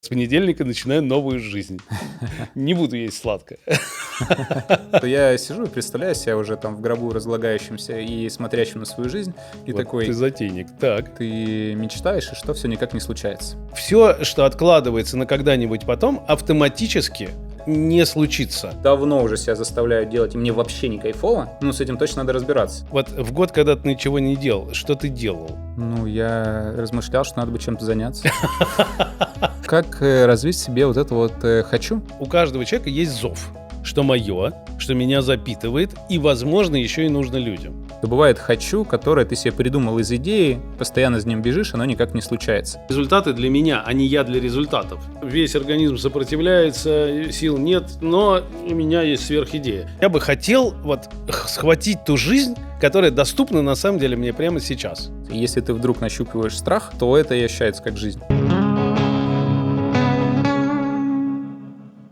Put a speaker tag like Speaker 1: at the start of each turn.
Speaker 1: С понедельника начинаю новую жизнь. Не буду есть сладкое.
Speaker 2: Я сижу и представляю себя уже там в гробу разлагающимся и смотрящим на свою жизнь, и
Speaker 1: Вот
Speaker 2: такой,
Speaker 1: ты затейник. Так.
Speaker 2: ты мечтаешь, и что все никак не случается.
Speaker 1: Все, что откладывается на когда-нибудь потом, автоматически не случится.
Speaker 2: Давно уже себя заставляют делать, и мне вообще не кайфово. Ну, с этим точно надо разбираться.
Speaker 1: Вот в год, когда ты ничего не делал, что ты делал?
Speaker 2: Ну, я размышлял, что надо бы чем-то заняться. Как развить в себе вот это вот «хочу»?
Speaker 1: У каждого человека есть зов, что мое, что меня запитывает, и, возможно, еще и нужно людям.
Speaker 2: То бывает «хочу», которое ты себе придумал из идеи, постоянно с ним бежишь, оно никак не случается.
Speaker 1: Результаты для меня, а не я для результатов. Весь организм сопротивляется, сил нет, но у меня есть сверхидея. Я бы хотел вот схватить ту жизнь, которая доступна на самом деле мне прямо сейчас.
Speaker 2: Если ты вдруг нащупываешь страх, то это и ощущается как жизнь.